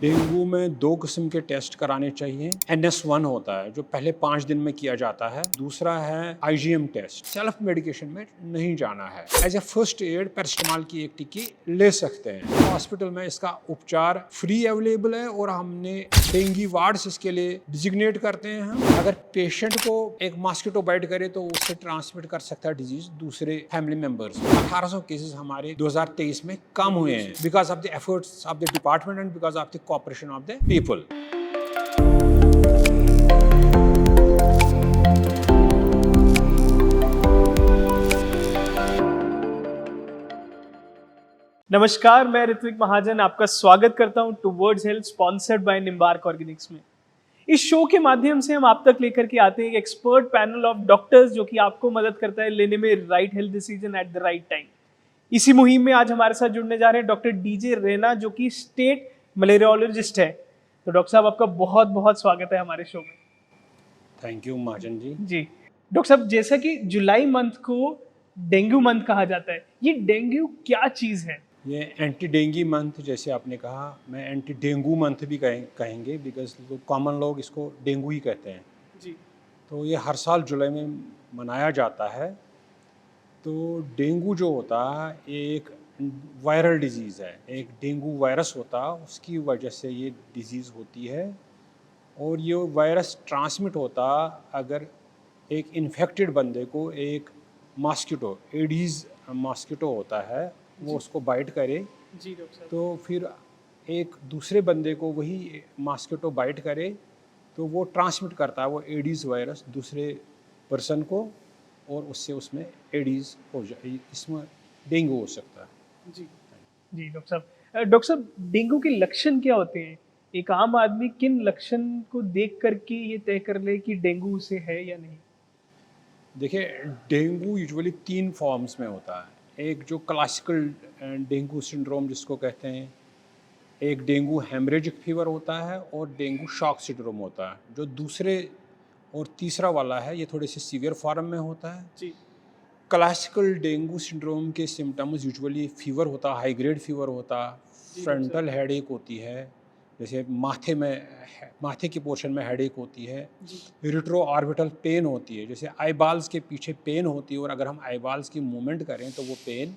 Dengue में 2 किस्म के टेस्ट कराने चाहिए। NS1 होता है जो पहले 5 दिन में किया जाता है। दूसरा है IgM टेस्ट। सेल्फ मेडिकेशन में नहीं जाना है। As a first aid paracetamol की एक टिक्की ले सकते हैं। हॉस्पिटल में इसका उपचार फ्री अवेलेबल है और हमने डेंगू वार्ड्स इसके लिए डिजिग्नेट करते हैं। हम अगर पेशेंट को एक मॉस्किटो बाइट करे तो उससे ट्रांसमिट कर सकता है डिजीज दूसरे फैमिली मेंबर्स। 1800 केसेस हमारे 2023 में कम हुए हैं because of the efforts of the department and because of the cooperation of the people. नमस्कार, मैं ऋत्विक महाजन आपका स्वागत करता हूं towards health sponsored by Nimbark Organics में। इस शो के माध्यम से हम आप तक लेकर के आते हैं एक एक्सपर्ट पैनल ऑफ डॉक्टर्स जो कि आपको मदद करता है लेने में right health decision at the right time. इसी मुहिम में आज हमारे साथ जुड़ने जा रहे हैं डॉक्टर डीजे रैना जो कि स्टेट मलेरियोलॉजिस्ट है। तो डॉक्टर साहब आपका बहुत बहुत स्वागत है हमारे शो में। Thank you Mahajan ji. जी डॉक्टर साहब, जैसा कि जुलाई मंथ को डेंगू मंथ कहा जाता है, ये डेंगू क्या चीज़ है? ये एंटी डेंगू मंथ जैसे आपने कहा, मैं एंटी डेंगू मंथ भी कहेंगे बिकॉज कॉमन लोग इसको डेंगू ही कहते हैं जी। तो ये हर साल जुलाई में मनाया जाता है। तो डेंगू जो होता है ये एक वायरल डिजीज़ है, एक डेंगू वायरस होता है, उसकी वजह से ये डिजीज़ होती है और ये वायरस ट्रांसमिट होता अगर एक इन्फेक्टेड बंदे को एक मॉस्किटो एडीज़ मॉस्किटो होता है वो उसको बाइट करे जी डॉक्टर साहब। तो फिर एक दूसरे बंदे को वही मॉस्किटो बाइट करे तो वो ट्रांसमिट करता है वो एडीज़ वायरस दूसरे पर्सन को और उससे उसमें एडीज़ हो जाए, इसमें डेंगू हो सकता है। जी जी डॉक्टर साहब। डॉक्टर साहब, डेंगू के लक्षण क्या होते हैं? एक आम आदमी किन लक्षण को देख करके ये तय कर ले कि डेंगू उसे है या नहीं? देखिए, डेंगू यूजुअली 3 फॉर्म्स में होता है। एक जो क्लासिकल डेंगू सिंड्रोम जिसको कहते हैं, एक डेंगू हेमरेजिक फीवर होता है और डेंगू शॉक सिंड्रोम होता है। जो दूसरे और तीसरा वाला है ये थोड़े से सीवियर फॉर्म में होता है। जी क्लासिकल डेंगू सिंड्रोम के सिम्टम्स यूजुअली फीवर होता, हाई ग्रेड फीवर होता, फ्रंटल हेडेक होती है, जैसे माथे के पोर्शन में हेडेक होती है, रिट्रो ऑर्बिटल पेन होती है, जैसे आई बाल्स के पीछे पेन होती है और अगर हम आई बाल्स की मूवमेंट करें तो वो पेन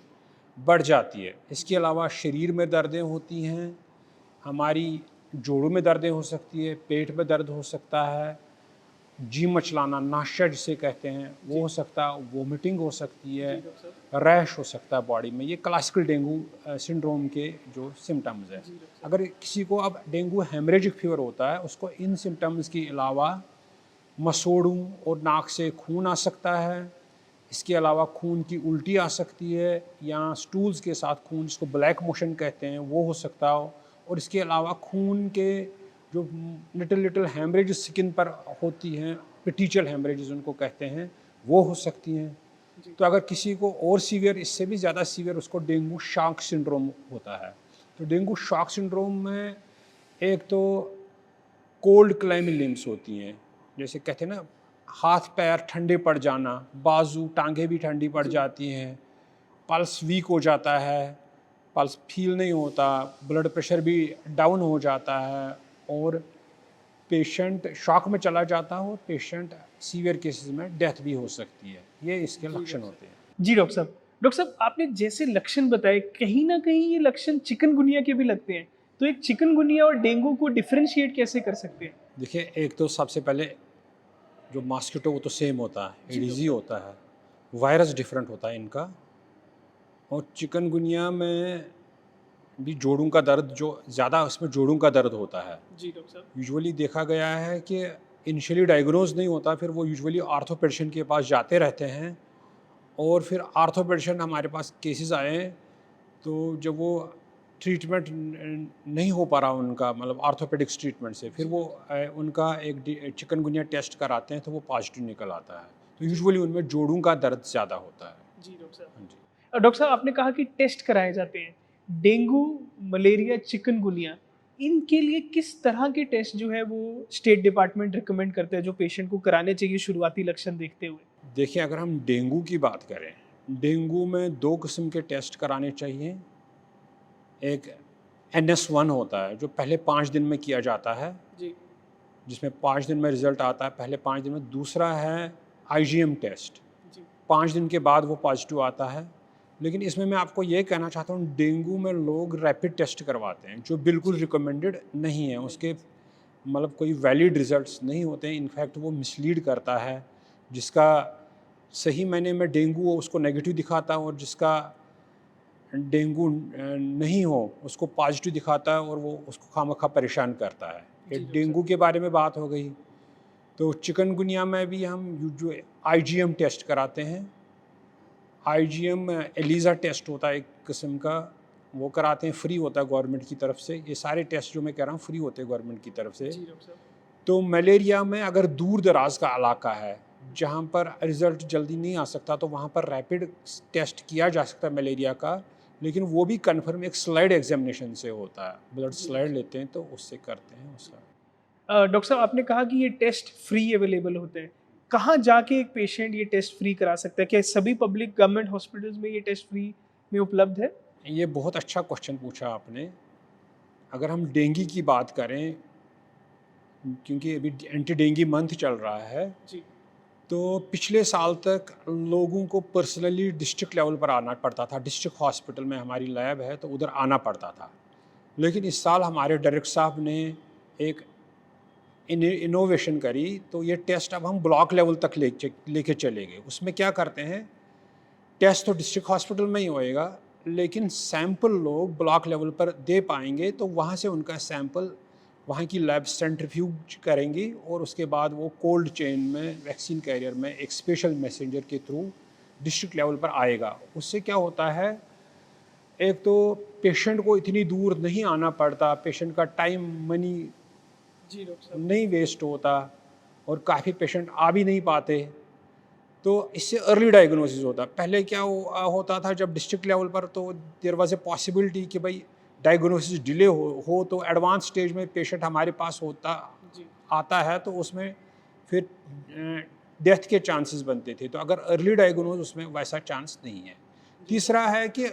बढ़ जाती है। इसके अलावा शरीर में दर्दें होती हैं, हमारी जोड़ों में दर्दें हो सकती है, पेट में दर्द हो सकता है, जी मचलाना नाश्ता जिसे कहते हैं वो हो सकता है, वोमिटिंग हो सकती है, रैश हो सकता है बॉडी में। ये क्लासिकल डेंगू सिंड्रोम के जो सिम्टम्स हैं। अगर किसी को अब डेंगू हेमरेजिक फीवर होता है उसको इन सिम्टम्स के अलावा मसोड़ों और नाक से खून आ सकता है, इसके अलावा खून की उल्टी आ सकती है या स्टूल्स के साथ खून जिसको ब्लैक मोशन कहते हैं वो हो सकता हो, और इसके अलावा खून के जो लिटिल हेमरेज स्किन पर होती हैं, पेटिचल हेमरेजेस उनको कहते हैं, वो हो सकती हैं। तो अगर किसी को और सीवियर, इससे भी ज़्यादा सीवियर, उसको डेंगू शॉक सिंड्रोम होता है। तो डेंगू शॉक सिंड्रोम में एक तो कोल्ड क्लाइमी लिम्स होती हैं, जैसे कहते हैं ना हाथ पैर ठंडे पड़ जाना, बाजू टांगे भी ठंडी पड़ जाती हैं, पल्स वीक हो जाता है, पल्स फील नहीं होता, ब्लड प्रेशर भी डाउन हो जाता है और पेशेंट शॉक में चला जाता है और पेशेंट सीवियर केसेस में डेथ भी हो सकती है। ये इसके लक्षण होते हैं। जी डॉक्टर साहब। डॉक्टर साहब, आपने जैसे लक्षण बताए कहीं ना कहीं ये लक्षण चिकनगुनिया के भी लगते हैं, तो एक चिकनगुनिया और डेंगू को डिफरेंशिएट कैसे कर सकते हैं? देखिए, एक तो सबसे पहले जो मॉस्किटो वो तो सेम होता है, एडीजी होता है, वायरस डिफरेंट होता है इनका। और चिकनगुनिया में भी जोड़ों का दर्द जो ज़्यादा, उसमें जोड़ों का दर्द होता है। जी डॉक्टर साहब। यूजुअली देखा गया है कि इनिशियली डायग्नोज नहीं होता, फिर वो यूजुअली आर्थोपेडिशन के पास जाते रहते हैं और फिर आर्थोपेडिशन हमारे पास केसेस आए हैं तो जब वो ट्रीटमेंट नहीं हो पा रहा उनका, मतलब आर्थोपेडिक्स ट्रीटमेंट से, फिर वो उनका एक चिकनगुनिया टेस्ट कराते हैं तो वो पॉजिटिव निकल आता है। तो यूजुअली उनमें जोड़ों का दर्द ज़्यादा होता है। जी डॉक्टर साहब। हाँ जी। डॉक्टर साहब, आपने कहा कि टेस्ट कराए जाते हैं, डेंगू, मलेरिया, चिकनगुनिया, इनके लिए किस तरह के टेस्ट जो है वो स्टेट डिपार्टमेंट रिकमेंड करते हैं जो पेशेंट को कराने चाहिए शुरुआती लक्षण देखते हुए? देखिए, अगर हम डेंगू की बात करें, डेंगू में 2 किस्म के टेस्ट कराने चाहिए। एक NS1 होता है जो पहले 5 दिन में किया जाता है, जी जिसमें 5 दिन में रिजल्ट आता है पहले 5 दिन में। दूसरा है IgM टेस्ट, जी 5 दिन के बाद वो पॉजिटिव आता है। लेकिन इसमें मैं आपको ये कहना चाहता हूँ, डेंगू में लोग रैपिड टेस्ट करवाते हैं जो बिल्कुल रिकमेंडेड नहीं है, उसके मतलब कोई वैलिड रिजल्ट्स नहीं होते हैं। इनफैक्ट वो मिसलीड करता है, जिसका सही मायने में डेंगू हो उसको नेगेटिव दिखाता है, और जिसका डेंगू नहीं हो उसको पॉजिटिव दिखाता है, और वो उसको खामखा परेशान करता है। ये जी, डॉक्टर डेंगू के बारे में बात हो गई। तो चिकनगुनिया में भी हम जो IgM टेस्ट कराते हैं, IgM एलिज़ा टेस्ट होता है एक किस्म का, वो कराते हैं, फ्री होता है गवर्नमेंट की तरफ से। ये सारे टेस्ट जो मैं कह रहा हूँ फ्री होते हैं गवर्नमेंट की तरफ से। जी डॉक्टर साहब। तो मलेरिया में अगर दूर दराज का इलाका है जहाँ पर रिज़ल्ट जल्दी नहीं आ सकता, तो वहाँ पर रैपिड टेस्ट किया जा सकता है मलेरिया का, लेकिन वो भी कन्फर्म एक स्लाइड एग्जामिनेशन से होता है। ब्लड स्लाइड लेते हैं तो उससे करते हैं उसका। डॉक्टर साहब आपने कहा कि ये टेस्ट फ्री अवेलेबल होते हैं, कहाँ जाके एक पेशेंट ये टेस्ट फ्री करा सकता है? क्या सभी पब्लिक गवर्नमेंट हॉस्पिटल्स में ये टेस्ट फ्री में उपलब्ध है? ये बहुत अच्छा क्वेश्चन पूछा आपने। अगर हम डेंगू की बात करें, क्योंकि अभी एंटी डेंगू मंथ चल रहा है, जी तो पिछले साल तक लोगों को पर्सनली डिस्ट्रिक्ट लेवल पर आना पड़ता था। डिस्ट्रिक्ट हॉस्पिटल में हमारी लैब है तो उधर आना पड़ता था। लेकिन इस साल हमारे डायरेक्टर साहब ने एक इनोवेशन करी, तो ये टेस्ट अब हम ब्लॉक लेवल तक लेके चले गए। उसमें क्या करते हैं, टेस्ट तो डिस्ट्रिक्ट हॉस्पिटल में ही होएगा, लेकिन सैंपल लोग ब्लॉक लेवल पर दे पाएंगे, तो वहाँ से उनका सैंपल वहाँ की लैब सेंट्रीफ्यूज करेंगी, और उसके बाद वो कोल्ड चेन में वैक्सीन कैरियर में एक स्पेशल मैसेंजर के थ्रू डिस्ट्रिक्ट लेवल पर आएगा। उससे क्या होता है, एक तो पेशेंट को इतनी दूर नहीं आना पड़ता, पेशेंट का टाइम मनी जी डॉक्टर साहब। नहीं वेस्ट होता, और काफ़ी पेशेंट आ भी नहीं पाते। तो इससे अर्ली डायग्नोसिस होता। पहले क्या होता था, जब डिस्ट्रिक्ट लेवल पर, तो देयर वाज ए पॉसिबिलिटी कि भाई डायग्नोसिस डिले हो तो एडवांस स्टेज में पेशेंट हमारे पास जी आता है, तो उसमें फिर डेथ के चांसेस बनते थे। तो अगर अर्ली डायग्नोज, उसमें वैसा चांस नहीं है। तीसरा है कि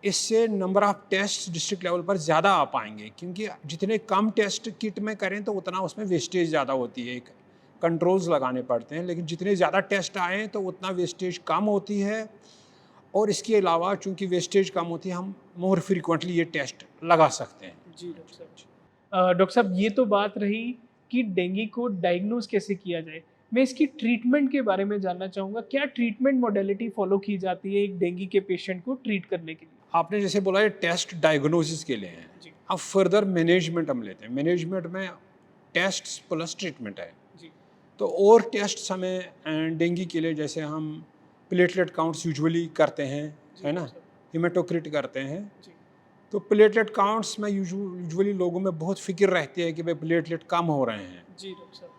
इससे number of test district level पर ज़्यादा आ पाएंगे, क्योंकि जितने कम टेस्ट किट में करें तो उतना उसमें वेस्टेज ज़्यादा होती है, कंट्रोल्स लगाने पड़ते हैं। लेकिन जितने ज़्यादा टेस्ट आएँ तो उतना वेस्टेज कम होती है, और इसके अलावा चूंकि वेस्टेज कम होती है, हम मोर फ्रीक्वेंटली ये टेस्ट लगा सकते हैं। जी डॉक्टर साहब। डॉक्टर साहब ये तो बात रही कि डेंगू को डायग्नोज कैसे किया जाए। मैं इसकी ट्रीटमेंट के बारे में जानना चाहूँगा, क्या ट्रीटमेंट मॉडलिटी फॉलो की जाती है एक डेंगू के पेशेंट को ट्रीट करने के लिए? आपने जैसे बोला, ये टेस्ट डायग्नोसिस के लिए हैं। जी अब फर्दर मैनेजमेंट हम लेते हैं। मैनेजमेंट में टेस्ट प्लस ट्रीटमेंट है। जी तो और टेस्ट हमें डेंगू के लिए, जैसे हम प्लेटलेट काउंट्स यूजुअली करते हैं, है ना, हिमेटोक्रिट करते हैं। जी तो प्लेटलेट काउंट्स में यूजुअली लोगों में बहुत फिक्र रहती है कि भाई प्लेटलेट कम हो रहे हैं। जी डॉक्टर साहब।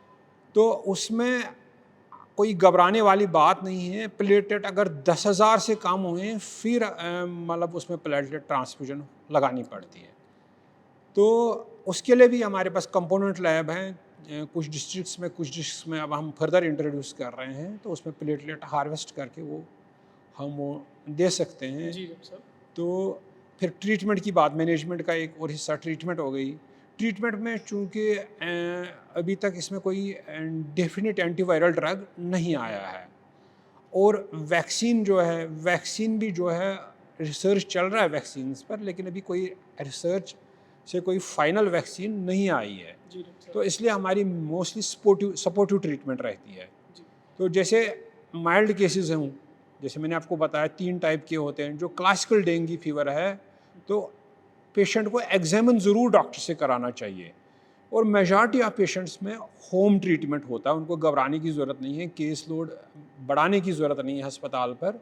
तो उसमें कोई घबराने वाली बात नहीं है। प्लेटलेट अगर 10,000 से कम हुए, फिर मतलब उसमें प्लेटलेट ट्रांसफ्यूजन लगानी पड़ती है। तो उसके लिए भी हमारे पास कंपोनेंट लैब हैं। कुछ डिस्ट्रिक्ट्स में अब हम फर्दर इंट्रोड्यूस कर रहे हैं, तो उसमें प्लेटलेट हार्वेस्ट करके हम दे सकते हैं। जी डॉक्टर साहब। तो फिर ट्रीटमेंट की बात, मैनेजमेंट का एक और हिस्सा ट्रीटमेंट हो गई। ट्रीटमेंट में चूँकि अभी तक इसमें कोई डेफिनेट एंटीवायरल ड्रग नहीं आया है, और वैक्सीन भी जो है रिसर्च चल रहा है वैक्सीन्स पर, लेकिन अभी कोई रिसर्च से कोई फाइनल वैक्सीन नहीं आई है। जी डॉक्टर साहब। तो इसलिए हमारी मोस्टली सपोर्टिव ट्रीटमेंट रहती है। जी तो जैसे माइल्ड केसेस हों, जैसे मैंने आपको बताया 3 टाइप के होते हैं। जो क्लासिकल डेंगू फीवर है, तो पेशेंट को एग्जामिन ज़रूर डॉक्टर से कराना चाहिए, और मेजॉरिटी ऑफ पेशेंट्स में होम ट्रीटमेंट होता है। उनको घबराने की ज़रूरत नहीं है, केस लोड बढ़ाने की ज़रूरत नहीं है अस्पताल पर।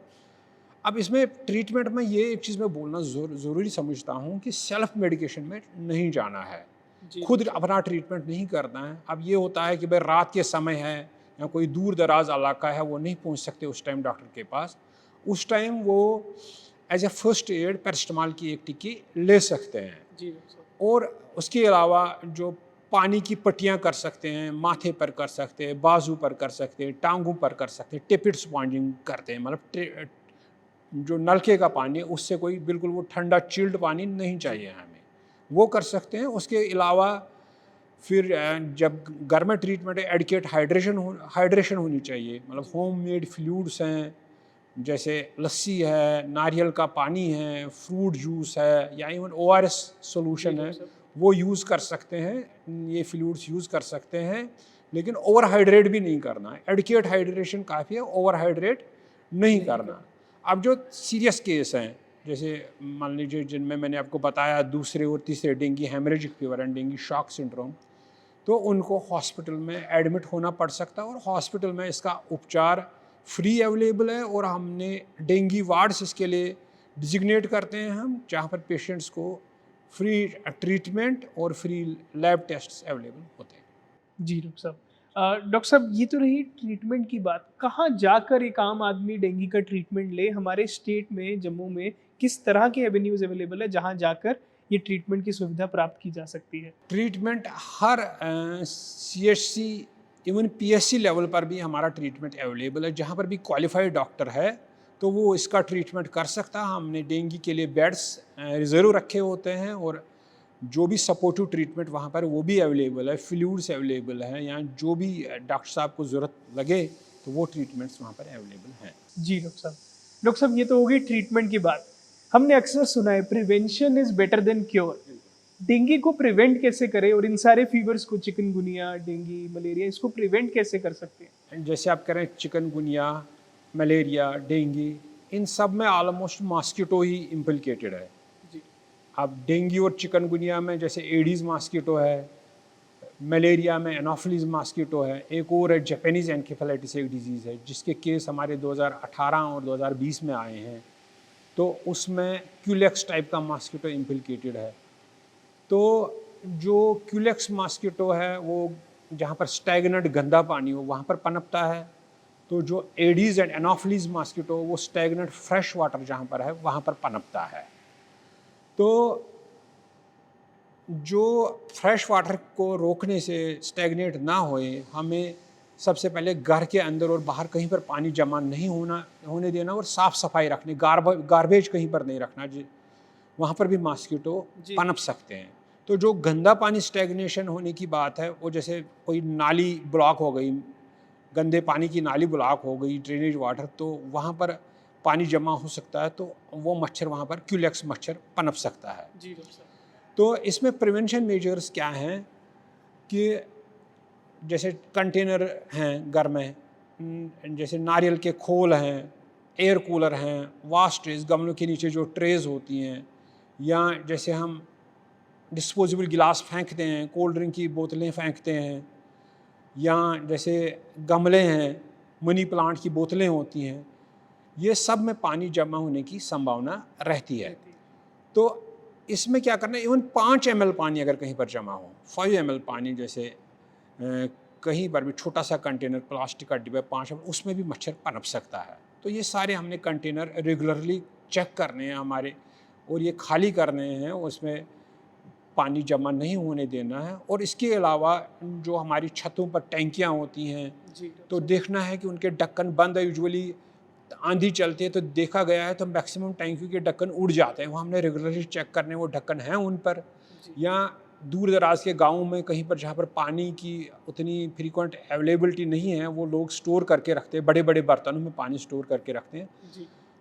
अब इसमें ट्रीटमेंट में ये एक चीज़ मैं बोलना ज़रूरी समझता हूँ कि सेल्फ मेडिकेशन में नहीं जाना है, जी खुद अपना ट्रीटमेंट नहीं करना है। अब ये होता है कि भाई रात के समय है या कोई दूर दराज इलाका है, वो नहीं पहुँच सकते उस टाइम डॉक्टर के पास। उस टाइम वो as a first aid paracetamol की एक टिक्की ले सकते हैं। जी डॉक्टर साहब। और उसके अलावा जो पानी की पट्टियाँ कर सकते हैं, माथे पर कर सकते हैं, बाजू पर कर सकते हैं, टांगों पर कर सकते हैं, टेपिड स्पॉन्जिंग करते हैं। मतलब जो नलके का पानी है उससे कोई बिल्कुल वो ठंडा चिल्ड पानी नहीं चाहिए हमें, वो कर सकते हैं। उसके अलावा फिर जब घर में ट्रीटमेंट है, एडिकेट हाइड्रेशन होनी चाहिए। मतलब होम मेड फ्लूइड्स हैं, जैसे लस्सी है, नारियल का पानी है, फ्रूट जूस है, या इवन ORS सॉल्यूशन है, वो यूज़ कर सकते हैं। ये फ्लूइड्स यूज़ कर सकते हैं, लेकिन ओवर हाइड्रेट भी नहीं करना है। एडिकेट हाइड्रेशन काफ़ी है, ओवर हाइड्रेट नहीं करना। अब जो सीरियस केस हैं, जैसे मान लीजिए जिनमें मैंने आपको बताया दूसरे और तीसरे dengue haemorrhagic fever and dengue shock syndrome, तो उनको हॉस्पिटल में एडमिट होना पड़ सकता है, और हॉस्पिटल में इसका उपचार फ्री अवेलेबल है। और हमने डेंगू वार्ड्स इसके लिए डिजिग्नेट करते हैं हम, जहाँ पर पेशेंट्स को फ्री ट्रीटमेंट और फ्री लैब टेस्ट्स अवेलेबल होते हैं। जी डॉक्टर साहब। डॉक्टर साहब, ये तो रही ट्रीटमेंट की बात। कहाँ जाकर एक आम आदमी डेंगू का ट्रीटमेंट ले? हमारे स्टेट में, जम्मू में, किस तरह के एवेन्यूज़ अवेलेबल है जहाँ जाकर ये ट्रीटमेंट की सुविधा प्राप्त की जा सकती है? ट्रीटमेंट हर CHC इवन PSC लेवल पर भी हमारा ट्रीटमेंट अवेलेबल है। जहाँ पर भी क्वालिफाइड डॉक्टर है तो वो इसका ट्रीटमेंट कर सकता है। हमने डेंगू के लिए बेड्स रिजर्व रखे होते हैं, और जो भी सपोर्टिव ट्रीटमेंट वहाँ पर वो भी अवेलेबल है, फ्लूइड्स अवेलेबल हैं, या जो भी डॉक्टर साहब को ज़रूरत लगे तो वो ट्रीटमेंट्स वहाँ पर अवेलेबल हैं। जी डॉक्टर साहब। डॉक्टर साहब, ये तो होगी ट्रीटमेंट की बात। हमने अक्सर सुना है prevention is better than cure. Dengue को प्रिवेंट कैसे करें, और इन सारे फीवर्स को, चिकनगुनिया, डेंगू, मलेरिया, इसको प्रिवेंट कैसे कर सकते हैं? जैसे आप कह रहे हैं चिकनगुनिया, मलेरिया, डेंगू, इन सब में ऑलमोस्ट मॉस्किटो ही इम्प्लिकेटेड है। जी। अब डेंगू और चिकनगुनिया में जैसे एडीज मॉस्किटो है, मलेरिया में एनोफिलीज मॉस्किटो है, एक और है जापानीज एनकेफेलाइटिस एक डिजीज़ है जिसके केस हमारे 2018 और 2020 में आए हैं। तो उसमें क्यूलेक्स टाइप का मॉस्किटो इम्प्लिकेटेड है। तो जो क्यूलेक्स मॉस्किटो है वो जहाँ पर स्टैगनेंट गंदा पानी हो वहाँ पर पनपता है। तो जो एडीज एंड एनोफिलीज मॉस्किटो वो स्टैगनेंट फ्रेश वाटर जहाँ पर है वहाँ पर पनपता है। तो जो फ्रेश वाटर को रोकने से स्टैगनेट ना होए, हमें सबसे पहले घर के अंदर और बाहर कहीं पर पानी जमा नहीं होने देना, और साफ़ सफाई रखनी। गार्बेज कहीं पर नहीं रखना, वहाँ पर भी मॉस्किटो पनप सकते हैं। तो जो गंदा पानी स्टैग्नेशन होने की बात है, वो जैसे कोई नाली ब्लॉक हो गई, गंदे पानी की नाली ब्लॉक हो गई, ड्रेनेज वाटर, तो वहाँ पर पानी जमा हो सकता है, तो वो मच्छर वहाँ पर क्यूलेक्स मच्छर पनप सकता है। जी डॉक्टर साहब। तो इसमें प्रिवेंशन मेजर्स क्या हैं कि जैसे कंटेनर हैं घर में, जैसे नारियल के खोल हैं, एयर कूलर हैं, वाश ट्रेज, गमलों के नीचे जो ट्रेज होती हैं, या जैसे हम डिस्पोजेबल गिलास फेंकते हैं, कोल्ड ड्रिंक की बोतलें फेंकते हैं, या जैसे गमले हैं, मनी प्लांट की बोतलें होती हैं, ये सब में पानी जमा होने की संभावना रहती है। तो इसमें क्या करना है, इवन 5 ml पानी अगर कहीं पर जमा हो, 5 ml पानी, जैसे कहीं पर भी छोटा सा कंटेनर प्लास्टिक का डिब्बा 5 ml, उसमें भी मच्छर पनप सकता है। तो ये सारे हमने कंटेनर रेगुलरली चेक करने हैं हमारे, और ये खाली करने हैं, उसमें पानी जमा नहीं होने देना है। और इसके अलावा जो हमारी छतों पर टैंकियाँ होती हैं, तो देखना है कि उनके ढक्कन बंद है। यूजुअली आंधी चलती है तो देखा गया है तो मैक्सिमम टैंकियों के ढक्कन उड़ जाते हैं, वो हमने रेगुलरली चेक करने वो ढक्कन हैं उन पर। या दूर दराज के गाँव में कहीं पर जहाँ पर पानी की उतनी फ्रीक्वेंट अवेलेबिलिटी नहीं है, वो लोग स्टोर करके रखते हैं, बड़े बड़े बर्तनों में पानी स्टोर करके रखते हैं।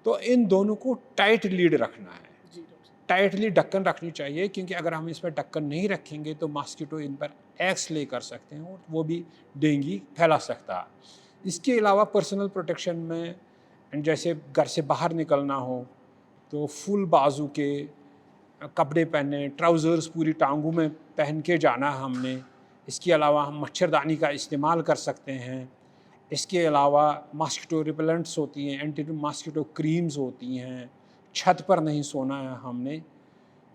तो इन दोनों को टाइट लीड रखना है, टाइटली ढक्कन रखनी चाहिए, क्योंकि अगर हम इस पर ढक्कन नहीं रखेंगे तो मॉस्किटो इन पर एग्स ले कर सकते हैं और वो भी डेंगू फैला सकता है। इसके अलावा पर्सनल प्रोटेक्शन में, जैसे घर से बाहर निकलना हो तो फुल बाजू के कपड़े पहने, ट्राउज़र्स पूरी टांगों में पहन के जाना हमने। इसके अलावा हम मच्छरदानी का इस्तेमाल कर सकते हैं। इसके अलावा मॉस्किटो रिपेलेंट्स होती हैं, एंटी मॉस्किटो क्रीम्स होती हैं। छत पर नहीं सोना है हमने।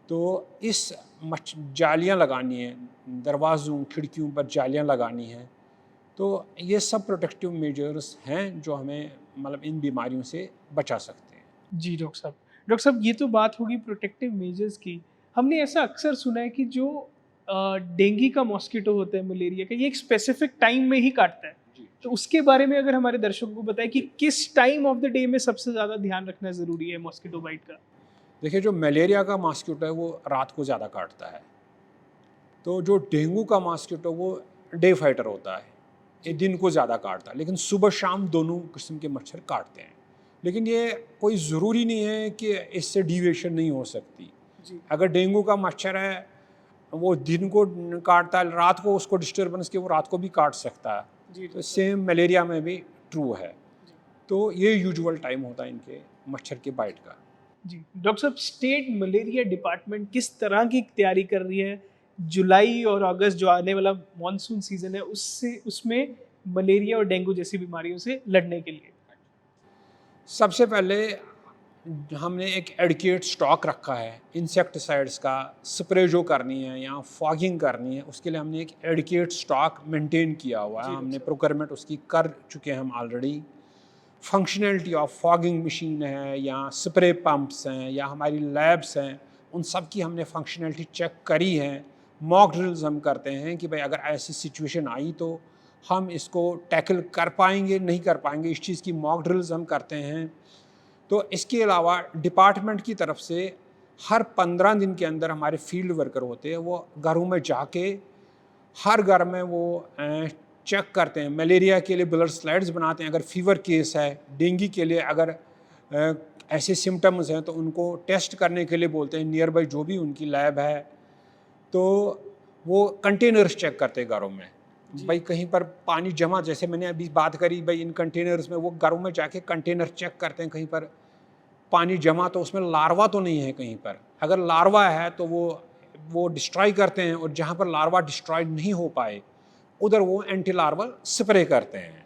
तो इस जालियाँ लगानी है, दरवाज़ों खिड़कियों पर जालियाँ लगानी हैं। तो ये सब प्रोटेक्टिव मेजर्स हैं जो हमें मतलब इन बीमारियों से बचा सकते हैं। जी डॉक्टर साहब। डॉक्टर साहब, ये तो बात होगी प्रोटेक्टिव मेजर्स की। हमने ऐसा अक्सर सुना है कि जो डेंगू का मॉस्किटो होता है, मलेरिया का, ये एक स्पेसिफिक टाइम में ही काटता है। तो उसके बारे में अगर हमारे दर्शकों को बताएं कि किस टाइम ऑफ द डे में सबसे ज़्यादा ध्यान रखना ज़रूरी है मॉस्किटो बाइट का? देखिए, जो मलेरिया का मॉस्किटो है वो रात को ज़्यादा काटता है, तो जो डेंगू का मॉस्किटो वो डे फाइटर होता है, ये दिन को ज़्यादा काटता है, लेकिन सुबह शाम दोनों किस्म के मच्छर काटते हैं। लेकिन ये कोई ज़रूरी नहीं है कि इससे डिविएशन नहीं हो सकती। जी अगर डेंगू का मच्छर है वो दिन को काटता है, रात को उसको डिस्टर्बेंस के वो रात को भी काट सकता है, जी तो सेम मलेरिया में भी ट्रू है। जी तो ये यूजुअल टाइम होता है इनके मच्छर के बाइट का। जी डॉक्टर साहब, स्टेट मलेरिया डिपार्टमेंट किस तरह की तैयारी कर रही है जुलाई और अगस्त जो आने वाला मॉनसून सीजन है उससे उसमें मलेरिया और डेंगू जैसी बीमारियों से लड़ने के लिए? सबसे पहले हमने एक एडिकेट स्टॉक रखा है इंसेक्टिसाइड्स का, स्प्रे जो करनी है या फॉगिंग करनी है उसके लिए हमने एक एडिकेट स्टॉक मेंटेन किया हुआ है। जी, हमने डॉक्टर। प्रोक्योरमेंट उसकी कर चुके हैं हम already. Functionality of fogging machine है या स्प्रे पंप्स हैं या हमारी लैब्स हैं, उन सब की हमने फंक्शनैलिटी चेक करी है। मॉक ड्रिल्स हम करते हैं कि भाई अगर ऐसी सिचुएशन आई तो हम इसको टैकल कर पाएंगे नहीं कर पाएंगे, इस चीज़ की मॉक ड्रिल्स हम करते हैं। तो इसके अलावा डिपार्टमेंट की तरफ से हर 15 दिन के अंदर हमारे फील्ड वर्कर होते हैं, वो घरों में जाके हर घर में वो चेक करते हैं। मलेरिया के लिए ब्लड स्लाइड्स बनाते हैं अगर फीवर केस है, डेंगू के लिए अगर ऐसे सिम्टम्स हैं तो उनको टेस्ट करने के लिए बोलते हैं नियर बाई जो भी उनकी लैब है। तो वो कंटेनर्स चेक करते हैं घरों में, भाई कहीं पर पानी जमा, जैसे मैंने अभी बात करी भाई इन कंटेनर्स में, वो घरों में जाके कंटेनर चेक करते हैं कहीं पर पानी जमा तो उसमें लार्वा तो नहीं है कहीं पर। अगर लार्वा है तो वो डिस्ट्रॉय करते हैं, और जहाँ पर लार्वा डिस्ट्रॉय नहीं हो पाए उधर वो एंटी लार्वल स्प्रे करते हैं।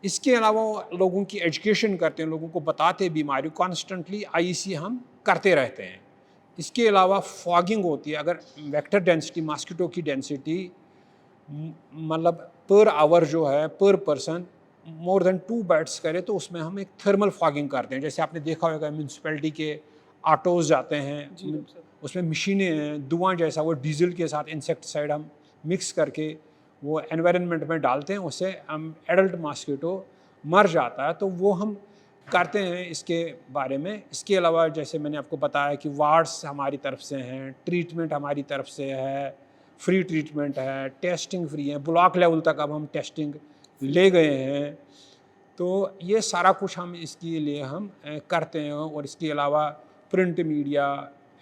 इसके अलावा वो लोगों की एजुकेशन करते हैं, लोगों को बताते हैं बीमारी, कॉन्स्टेंटली आईईसी हम करते रहते हैं। इसके अलावा फॉगिंग होती है, अगर वेक्टर डेंसिटी मॉस्किटो की डेंसिटी मतलब पर आवर जो है पर पर्सन मोर देन 2 बाइट्स करे तो उसमें हम एक थर्मल फॉगिंग करते हैं। जैसे आपने देखा होगा म्यूनसिपैलिटी के ऑटोज़ जाते हैं, उसमें मशीनें हैं, धुआं जैसा, वो डीजल के साथ इंसेक्टिसाइड हम मिक्स करके वो एनवायरनमेंट में डालते हैं, उससे हम एडल्ट मॉस्किटो मर जाता है। तो वो हम करते हैं इसके बारे में। इसके अलावा जैसे मैंने आपको बताया कि वार्ड्स हमारी तरफ से हैं, ट्रीटमेंट हमारी तरफ से है, फ्री ट्रीटमेंट है, टेस्टिंग फ्री है, ब्लॉक लेवल तक अब हम टेस्टिंग ले गए हैं। तो ये सारा कुछ हम इसके लिए हम करते हैं। और इसके अलावा प्रिंट मीडिया,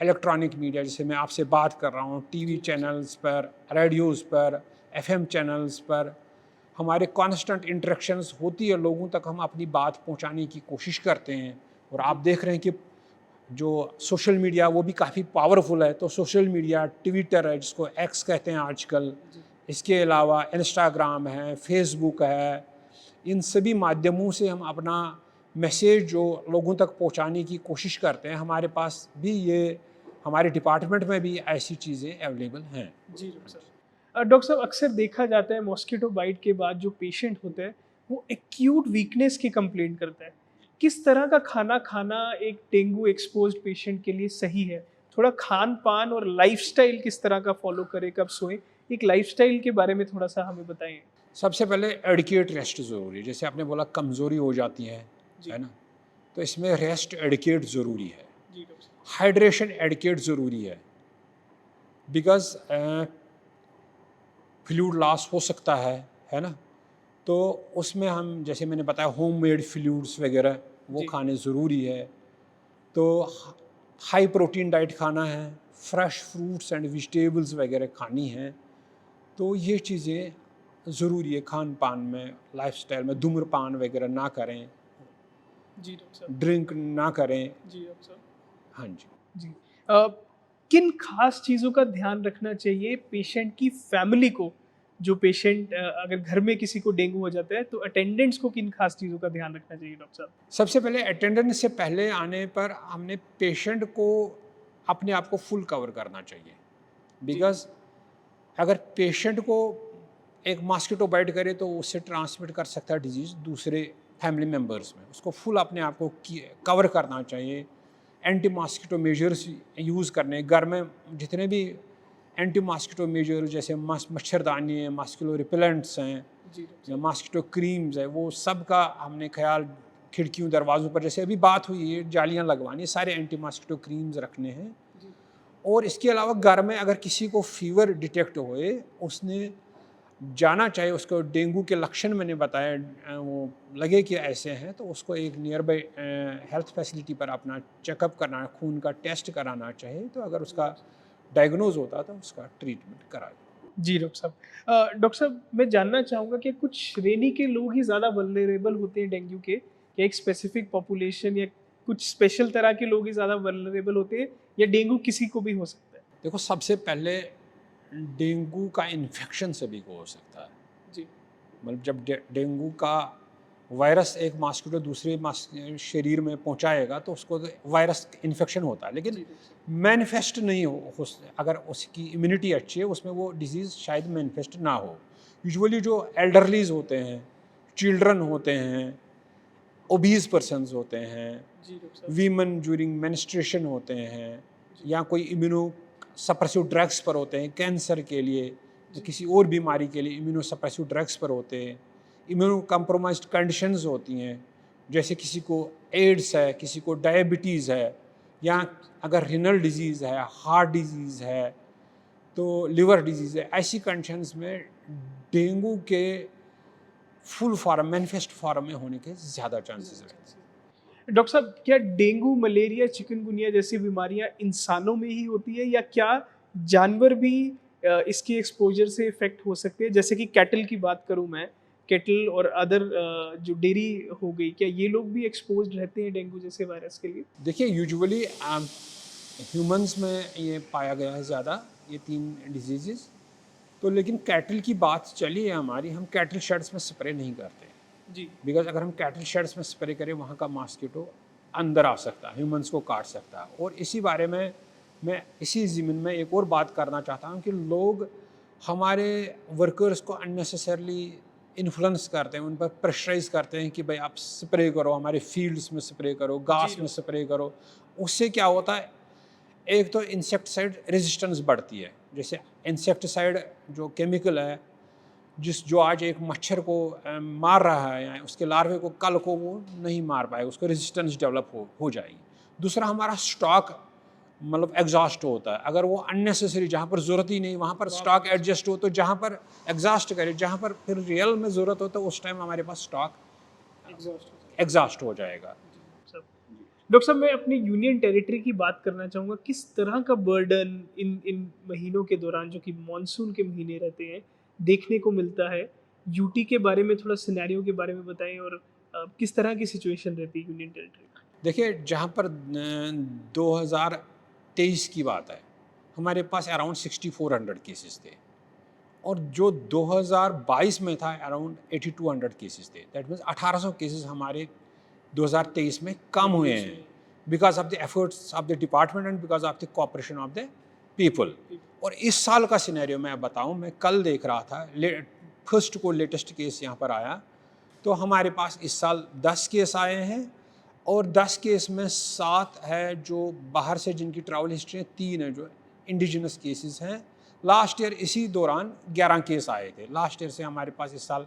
इलेक्ट्रॉनिक मीडिया, जैसे मैं आपसे बात कर रहा हूँ, टीवी चैनल्स पर, रेडियोज़ पर, एफएम चैनल्स पर हमारे कांस्टेंट इंटरेक्शंस होती है, लोगों तक हम अपनी बात पहुंचाने की कोशिश करते हैं। और आप देख रहे हैं कि जो सोशल मीडिया वो भी काफ़ी पावरफुल है। तो सोशल मीडिया, ट्विटर है जिसको एक्स कहते हैं आजकल, इसके अलावा इंस्टाग्राम है, फेसबुक है, इन सभी माध्यमों से हम अपना मैसेज जो लोगों तक पहुंचाने की कोशिश करते हैं। हमारे पास भी ये, हमारे डिपार्टमेंट में भी ऐसी चीज़ें अवेलेबल हैं। जी डॉक्टर साहब, अक्सर देखा जाता है मॉस्किटो बाइट के बाद जो पेशेंट होता है वो एक्यूट वीकनेस की कंप्लेंट करता है। किस तरह का खाना खाना एक डेंगू एक्सपोज्ड पेशेंट के लिए सही है? थोड़ा खान पान और लाइफस्टाइल किस तरह का फॉलो करें, कब सोएं, एक लाइफस्टाइल के बारे में थोड़ा सा हमें बताएं। सबसे पहले एडिक्वेट रेस्ट ज़रूरी है। जैसे आपने बोला कमज़ोरी हो जाती है ना, तो इसमें रेस्ट एडिक्वेट ज़रूरी है। जी डॉक्टर साहब। हाइड्रेशन एडिक्वेट ज़रूरी है, बिकॉज फ्लूइड लॉस हो सकता है ना। तो उसमें हम, जैसे मैंने बताया, होममेड फ्लूइड्स वगैरह वो जी। खाने ज़रूरी है। तो हाई प्रोटीन डाइट खाना है, फ्रेश फ्रूट्स एंड वेजिटेबल्स वगैरह खानी है। तो ये चीज़ें ज़रूरी है खान पान में, लाइफस्टाइल में। धूम्रपान वगैरह ना करें, जी डॉक्टर साहब। ड्रिंक ना करें। जी डॉक्टर साहब। हाँ जी। जी किन खास चीज़ों का ध्यान रखना चाहिए पेशेंट की फैमिली को? जो पेशेंट अगर घर में किसी को डेंगू हो जाता है तो अटेंडेंट्स को किन खास चीज़ों का ध्यान रखना चाहिए डॉक्टर साहब? सबसे पहले अटेंडेंस से पहले आने पर हमने पेशेंट को अपने आप को फुल कवर करना चाहिए। बिकॉज अगर पेशेंट को एक मॉस्किटो बाइट करे तो उससे ट्रांसमिट कर सकता है डिजीज़ दूसरे फैमिली मेम्बर्स में। उसको फुल अपने आप को कवर करना चाहिए। एंटी मॉस्किटो मेजर्स यूज़ करने, घर में जितने भी एंटी मॉस्किटो मेजर जैसे मच्छरदानी है, मॉस्किटो रिपेलेंट्स हैं जी या मॉस्किटो क्रीम्स है, वो सब का हमने ख्याल खिड़कियों दरवाज़ों पर जैसे अभी बात हुई है जालियाँ लगवानी, सारे एंटी मॉस्किटो क्रीम्स रखने हैं। और इसके अलावा घर में अगर किसी को फीवर डिटेक्ट होए, उसने जाना चाहिए, उसको डेंगू के लक्षण मैंने बताया, वो लगे कि ऐसे हैं तो उसको एक नियर बाई हेल्थ फैसिलिटी पर अपना चेकअप करना, खून का टेस्ट कराना चाहिए। तो अगर उसका डायग्नोज होता तो उसका ट्रीटमेंट करा। जी डॉक्टर साहब। डॉक्टर साहब, मैं जानना चाहूँगा कि कुछ श्रेणी के लोग ही ज़्यादा वल्नरेबल होते हैं डेंगू के, या एक स्पेसिफिक पॉपुलेशन या कुछ स्पेशल तरह के लोग ही ज़्यादा वल्नरेबल होते हैं, या डेंगू किसी को भी हो सकता है? देखो, सबसे पहले डेंगू का इन्फेक्शन सभी को हो सकता है। जी। मतलब जब डेंगू का वायरस एक मॉस्किटो दूसरे शरीर में पहुंचाएगा तो उसको तो वायरस इन्फेक्शन होता है, लेकिन मैनिफेस्ट नहीं हो। अगर उसकी इम्यूनिटी अच्छी है उसमें वो डिजीज़ शायद मैनिफेस्ट ना हो। यूजुअली जो एल्डरलीज होते हैं, चिल्ड्रन होते हैं, ओबीज पर्सन्स होते हैं, वीमन ज्यूरिंग मेंस्ट्रुएशन होते हैं, या कोई इम्यूनो सप्रेसिव ड्रग्स पर होते हैं, कैंसर के लिए या किसी और बीमारी के लिए इम्यूनो सप्रेसिव ड्रग्स पर होते हैं, इम्यूनो कम्प्रोमाइज्ड कंडीशंस होती हैं, जैसे किसी को एड्स है, किसी को डायबिटीज़ है, या अगर रिनल डिजीज़ है, हार्ट डिजीज़ है, तो लिवर डिजीज़ है, ऐसी कंडीशंस में डेंगू के फुल फॉर्म मैनिफेस्ट फॉर्म में होने के ज़्यादा चांसेस रहते हैं। डॉक्टर साहब, क्या डेंगू, मलेरिया, चिकनगुनिया जैसी बीमारियां इंसानों में ही होती है, या क्या जानवर भी इसके एक्सपोजर से इफेक्ट हो सकते हैं? जैसे कि कैटल की बात करूं मैं, कैटल और अदर जो डेयरी हो गई, क्या ये लोग भी एक्सपोज्ड रहते हैं डेंगू जैसे वायरस के लिए? देखिए, यूजुअली ह्यूमंस में ये पाया गया है ज़्यादा, ये 3 डिजीज़। तो लेकिन कैटल की बात चली है हमारी, हम कैटल शेड्स में स्प्रे नहीं करते जी। बिकॉज अगर हम कैटल शेड्स में स्प्रे करें वहाँ का मॉस्किटो अंदर आ सकता है, ह्यूमंस को काट सकता है। और इसी बारे में मैं इसी ज़मीन में एक और बात करना चाहता हूँ कि लोग हमारे वर्कर्स को अननेसेसरली इन्फ्लुएंस करते हैं, उन पर प्रेशराइज करते हैं कि भाई आप स्प्रे करो, हमारे फील्ड्स में स्प्रे करो, घास में स्प्रे करो। उससे क्या होता है, एक तो इंसेक्टिसाइड रेजिस्टेंस बढ़ती है। जैसे इंसेक्टिसाइड जो केमिकल है, जो आज एक मच्छर को मार रहा है या उसके लार्वे को, कल को वो नहीं मार पाएगा, उसको रेजिस्टेंस डेवलप हो जाएगी। दूसरा, हमारा स्टॉक मतलब एग्जॉस्ट होता है। अगर वो अननेसेसरी, जहाँ पर ज़रूरत ही नहीं वहाँ पर स्टॉक एडजस्ट हो, तो जहाँ पर एग्जॉस्ट करे, जहाँ पर फिर रियल में ज़रूरत हो तो उस टाइम हमारे पास स्टॉक एग्जॉस्ट हो जाएगा। डॉक्टर साहब, मैं अपनी यूनियन टेरिटरी की बात करना चाहूँगा। किस तरह का बर्डन इन महीनों के दौरान, जो कि मॉनसून के महीने रहते हैं, देखने को मिलता है? यूटी के बारे में थोड़ा सिनेरियो के बारे में बताएं, और किस तरह की सिचुएशन रहती है यूनियन टेरिटरी में? देखिए, जहाँ पर 2023 की बात है, हमारे पास अराउंड 6400 केसेस थे, और जो 2022 में था अराउंड 8200 केसेस थे। दैट मीन्स 1800 केसेस हमारे 2023 में कम हुए हैं, because of the efforts of the department and because of the cooperation of the people. और इस साल का सिनेरियो मैं बताऊं, मैं कल देख रहा था, फर्स्ट को लेटेस्ट केस यहाँ पर आया, तो हमारे पास इस साल 10 केस आए हैं, और 10 केस में 7 है जो बाहर से जिनकी ट्रैवल हिस्ट्री है, 3 है जो इंडिजिनस केसेस हैं। लास्ट ईयर इसी दौरान 11 केस आए थे। लास्ट ईयर से हमारे पास इस साल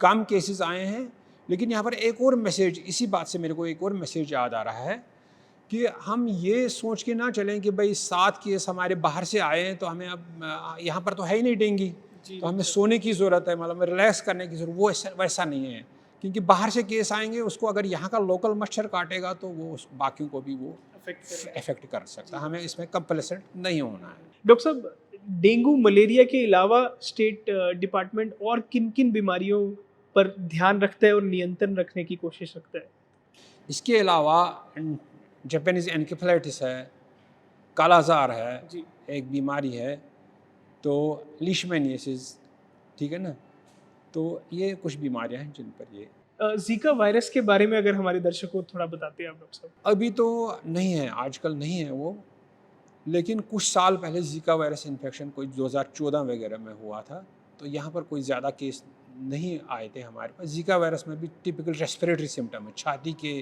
कम केसेस आए हैं। लेकिन यहाँ पर एक और मैसेज, इसी बात से मेरे को एक और मैसेज याद आ रहा है कि हम ये सोच के ना चलें कि भाई 7 केस हमारे बाहर से आए हैं तो हमें अब यहाँ पर तो है ही नहीं डेंगू, तो हमें सोने की ज़रूरत है, मतलब रिलैक्स करने की ज़रूरत, वो वैसा नहीं है। क्योंकि बाहर से केस आएंगे, उसको अगर यहाँ का लोकल मच्छर काटेगा तो वो बाकियों को भी वो इफेक्ट कर सकता है। हमें इसमें कंप्लेसेंट नहीं होना है। डॉक्टर साहब, डेंगू, मलेरिया के अलावा स्टेट डिपार्टमेंट और किन किन बीमारियों पर ध्यान रखता है और नियंत्रण रखने की कोशिश रखता है? इसके अलावा जापानीज एनकेफेलाइटिस है, कालाजार है, एक बीमारी है, तो लीशमैनियासिस, ठीक है ना, तो ये कुछ बीमारियां हैं जिन पर ये। जीका वायरस के बारे में अगर हमारे दर्शकों को थोड़ा बताते हैं आप डॉक्टर साहब। अभी तो नहीं है, आजकल नहीं है वो, लेकिन कुछ साल पहले जीका वायरस इन्फेक्शन कोई 2014 वगैरह में हुआ था, तो यहाँ पर कोई ज़्यादा केस नहीं आए थे हमारे पास। जीका वायरस में भी टिपिकल रेस्पिरेटरी सिम्टम है, छाती के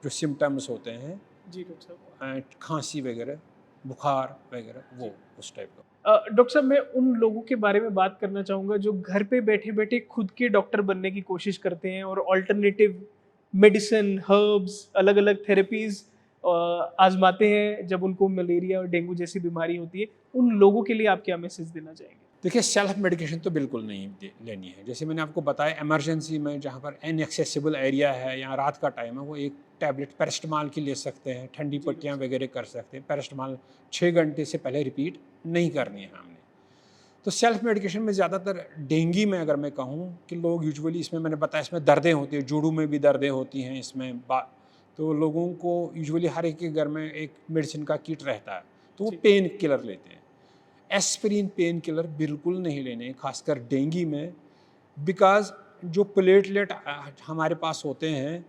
जो सिम्टम्स होते हैं, जी डॉक्टर साहब, खांसी वगैरह, बुखार वगैरह, वो उस टाइप का। डॉक्टर साहब, मैं उन लोगों के बारे में बात करना चाहूँगा जो घर पे बैठे बैठे खुद के डॉक्टर बनने की कोशिश करते हैं और ऑल्टरनेटिव मेडिसिन, हर्ब्स, अलग अलग थेरेपीज आजमाते हैं जब उनको मलेरिया और डेंगू जैसी बीमारी होती है, उन लोगों के लिए आप क्या मैसेज देना चाहेंगे? देखिए, सेल्फ मेडिकेशन तो बिल्कुल नहीं लेनी है। जैसे मैंने आपको बताया, इमरजेंसी में जहाँ पर इनएक्सेसिबल एरिया है या रात का टाइम है, वो एक टैबलेट पैरास्टामॉल की ले सकते हैं, ठंडी पट्टियाँ वगैरह कर सकते हैं। पैरास्टामॉल 6 घंटे से पहले रिपीट नहीं करनी है हमने। तो सेल्फ मेडिकेशन में ज़्यादातर डेंगू में अगर मैं कहूँ कि लोग यूजुअली, इसमें मैंने बताया इसमें दर्दें होती हैं, जोड़ों में भी दर्दें होती हैं इसमें तो लोगों को यूजुअली हर एक के घर में एक मेडिसिन का किट रहता है, तो वो पेन किलर लेते हैं। एस्पिरिन पेन किलर बिल्कुल नहीं लेने, खासकर डेंगू में, बिकॉज जो प्लेटलेट हमारे पास होते हैं,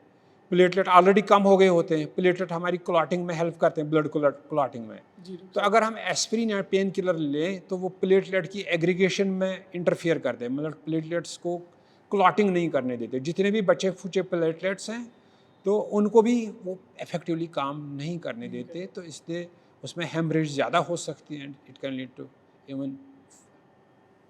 प्लेटलेट ऑलरेडी कम हो गए होते हैं। प्लेटलेट हमारी क्लॉटिंग में हेल्प करते हैं, ब्लड क्लॉटिंग में। तो अगर हम एस्पिरिन या पेन किलर लें तो वो प्लेटलेट की एग्रीगेशन में इंटरफियर करते हैं, मतलब प्लेटलेट्स को क्लॉटिंग नहीं करने देते। जितने भी बचे खुचे प्लेटलेट्स हैं तो उनको भी वो इफेक्टिवली काम नहीं करने देते, तो इसलिए उसमें हेमरेज ज़्यादा हो सकती है। It can lead to even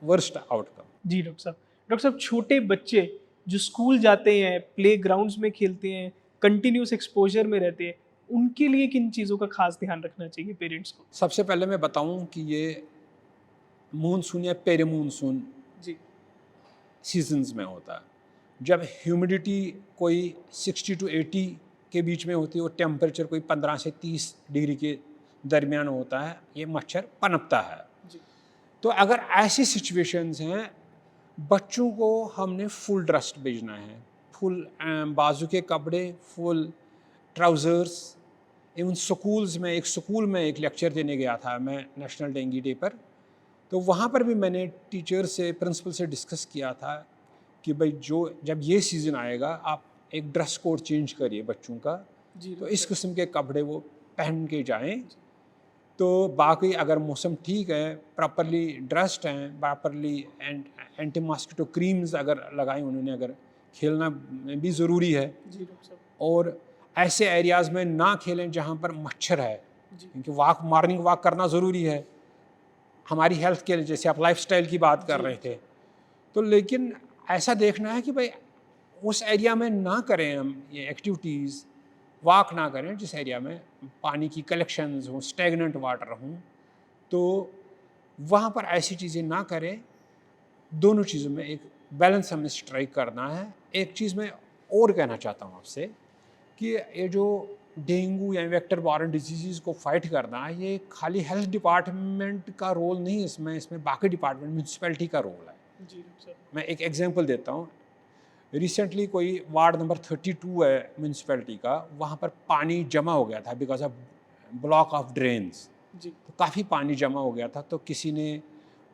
worst outcome. जी डॉक्टर साहब, छोटे बच्चे जो स्कूल जाते हैं, प्ले ग्राउंड्स में खेलते हैं, कंटिन्यूस एक्सपोजर में रहते हैं, उनके लिए किन चीज़ों का खास ध्यान रखना चाहिए पेरेंट्स को? सबसे पहले मैं बताऊं कि ये मानसून या पेरे मानसून जी सीजन्स में होता है, जब ह्यूमिडिटी कोई 60 to 80 के बीच में होती है और टेम्परेचर कोई 15 से 30 डिग्री के दरमियान होता है, ये मच्छर पनपता है। जी तो अगर ऐसी सिचुएशंस हैं, बच्चों को हमने फुल ड्रेस्ड भेजना है, फुल बाजू के कपड़े, फुल ट्राउज़र्स। इवन स्कूल्स में, एक स्कूल में एक लेक्चर देने गया था मैं नेशनल डेंगू डे पर, तो वहाँ पर भी मैंने टीचर से, प्रिंसिपल से डिस्कस किया था कि भाई जब ये सीज़न आएगा आप एक ड्रेस कोड चेंज करिए बच्चों का, तो इस किस्म के कपड़े वो पहन के जाएं। तो बाकी अगर मौसम ठीक है, प्रॉपरली ड्रेस्ड हैं, प्रॉपरली एंटी मॉस्किटो क्रीम्स अगर लगाई उन्होंने, अगर खेलना भी ज़रूरी है। जी डॉक्टर साहब। और ऐसे एरियाज़ में ना खेलें जहाँ पर मच्छर है, जी क्योंकि मॉर्निंग वॉक करना ज़रूरी है हमारी हेल्थ के लिए, जैसे आप लाइफस्टाइल की बात कर रहे थे। तो लेकिन ऐसा देखना है कि भाई उस एरिया में ना करें हम ये एक्टिविटीज़, वॉक ना करें जिस एरिया में पानी की कलेक्शंस हों, स्टैगनेंट वाटर हों, तो वहाँ पर ऐसी चीज़ें ना करें। दोनों चीज़ों में एक बैलेंस हमें स्ट्राइक करना है। एक चीज़ मैं और कहना चाहता हूँ आपसे कि ये जो डेंगू या वेक्टर बॉर्न डिजीज़ को फाइट करना है, ये खाली हेल्थ डिपार्टमेंट का रोल नहीं, इसमें बाकी डिपार्टमेंट, म्यूनसिपैलिटी का रोल है। जी डॉक्टर साहब। मैं एक एग्जांपल देता हूँ। रिसेंटली कोई वार्ड नंबर 32 है म्यूनसिपैलिटी का, वहाँ पर पानी जमा हो गया था because of block of drains. जी तो काफ़ी पानी जमा हो गया था, तो किसी ने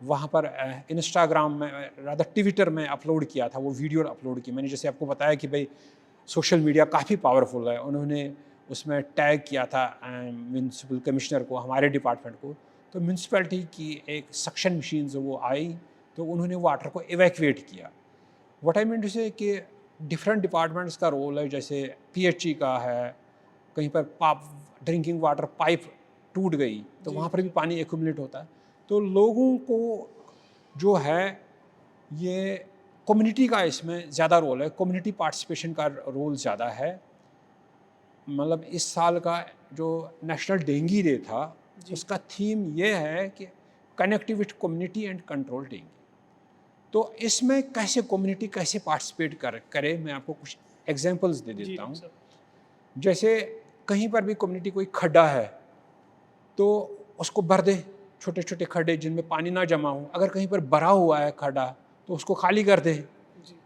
वहाँ पर इंस्टाग्राम में, रादर ट्विटर में अपलोड किया था, वो वीडियो अपलोड की। मैंने जैसे आपको बताया कि भाई सोशल मीडिया काफ़ी पावरफुल है, उन्होंने उसमें टैग किया था म्यूनसिपल कमिश्नर को, हमारे डिपार्टमेंट को। तो म्यूनसिपैलिटी की एक सक्शन मशीन जो वो आई, तो उन्होंने वाटर को इवैक्यूएट किया। व्हाट आई मीन टू से कि डिफरेंट डिपार्टमेंट्स का रोल है, जैसे पीएचई का है, कहीं पर ड्रिंकिंग वाटर पाइप टूट गई तो वहाँ पर भी पानी एक्यूमुलेट होता है। तो लोगों को जो है ये कम्युनिटी का इसमें ज़्यादा रोल है, कम्युनिटी पार्टिसिपेशन का रोल ज़्यादा है। मतलब इस साल का जो नेशनल डेंगू डे था, उसका थीम ये है कि connective with community and control dengue. तो इसमें कैसे कम्युनिटी कैसे पार्टिसिपेट करे, मैं आपको कुछ एग्जांपल्स दे देता हूँ। जैसे कहीं पर भी कम्युनिटी कोई खड्डा है तो उसको भर दे, छोटे छोटे खड्डे जिनमें पानी ना जमा हो। अगर कहीं पर भरा हुआ है खड्डा तो उसको खाली कर दे।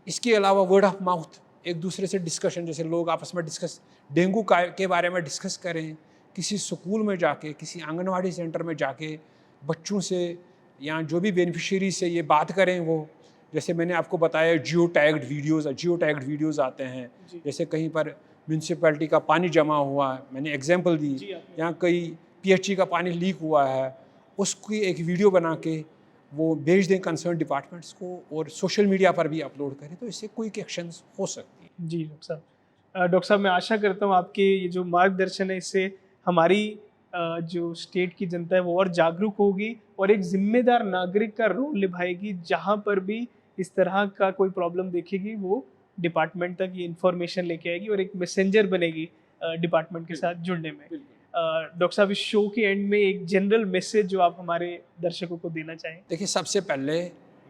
इसके अलावा वर्ड ऑफ माउथ, एक दूसरे से डिस्कशन, जैसे लोग आपस में डिस्कस डेंगू के बारे में डिस्कस करें, किसी स्कूल में जाके, किसी आंगनवाड़ी सेंटर में जाके बच्चों से या जो भी बेनिफिशियरी से ये बात करें। वो जैसे मैंने आपको बताया जियो टैग्ड वीडियोज़ आते हैं, जैसे कहीं पर म्यूनसिपैलिटी का पानी जमा हुआ है, मैंने एग्जांपल दी, या कहीं पीएचई का पानी लीक हुआ है, उसकी एक वीडियो बना के वो भेज दें कंसर्न डिपार्टमेंट्स को और सोशल मीडिया पर भी अपलोड करें, तो इससे क्विक एक्शंस हो सकती है। जी डॉक्टर साहब, मैं आशा करता हूँ आपके ये जो मार्गदर्शन है इससे हमारी जो स्टेट की जनता है वो और जागरूक होगी और एक जिम्मेदार नागरिक का रोल निभाएगी। जहाँ पर भी इस तरह का कोई प्रॉब्लम देखेगी वो डिपार्टमेंट तक ये इन्फॉर्मेशन लेके आएगी और एक मैसेंजर बनेगी डिपार्टमेंट के साथ जुड़ने में। डॉक्टर साहब, इस शो के एंड में एक जनरल मैसेज जो आप हमारे दर्शकों को देना चाहें। देखिए, सबसे पहले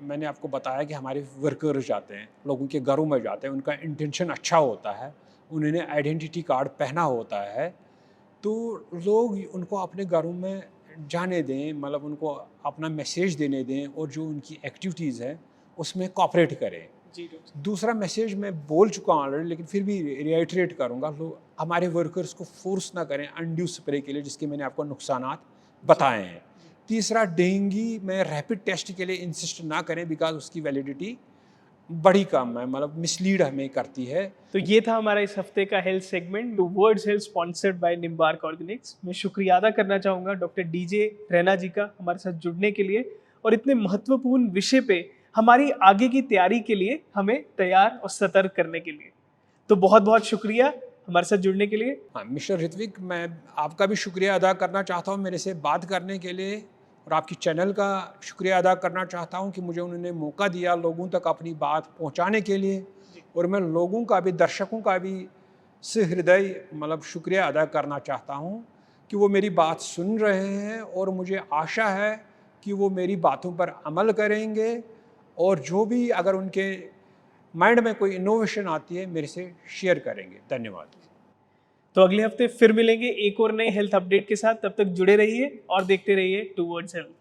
मैंने आपको बताया कि हमारे वर्कर्स जाते हैं, लोगों के घरों में जाते हैं, उनका इंटेंशन अच्छा होता है, उन्होंने आइडेंटिटी कार्ड पहना होता है, तो लोग उनको अपने घरों में जाने दें, मतलब उनको अपना मैसेज देने दें और जो उनकी एक्टिविटीज़ है उसमें कॉपरेट करें। जी डॉक्टर। दूसरा मैसेज मैं बोल चुका हूँ ऑलरेडी, लेकिन फिर भी रिआइटरेट करूँगा, लोग हमारे वर्कर्स को फोर्स ना करें अनड्यू स्प्रे के लिए, जिसके मैंने आपको नुकसानात बताए हैं। तीसरा, डेंगू में रैपिड टेस्ट के लिए इंसिस्ट ना करें, बिकॉज उसकी वैलिडिटी बड़ी कम है, मतलब मिसलीड हमें करती है। तो ये था हमारा इस हफ्ते का health segment, words health sponsored by Nimbark Organics. मैं शुक्रिया अदा करना चाहूँगा डॉक्टर डीजे रैना जी का हमारे साथ जुड़ने के लिए और इतने महत्वपूर्ण विषय पे हमारी आगे की तैयारी के लिए हमें तैयार और सतर्क करने के लिए। तो बहुत बहुत शुक्रिया हमारे साथ जुड़ने के लिए। हाँ मिस्टर ऋत्विक, मैं आपका भी शुक्रिया अदा करना चाहता हूँ मेरे से बात करने के लिए, और आपकी चैनल का शुक्रिया अदा करना चाहता हूँ कि मुझे उन्होंने मौका दिया लोगों तक अपनी बात पहुँचाने के लिए। और मैं लोगों का भी, दर्शकों का भी सहृदय मतलब शुक्रिया अदा करना चाहता हूँ कि वो मेरी बात सुन रहे हैं, और मुझे आशा है कि वो मेरी बातों पर अमल करेंगे, और जो भी अगर उनके माइंड में कोई इनोवेशन आती है मेरे से शेयर करेंगे। धन्यवाद। तो अगले हफ्ते फिर मिलेंगे एक और नए हेल्थ अपडेट के साथ। तब तक जुड़े रहिए और देखते रहिए टुवर्ड्स हेल्थ।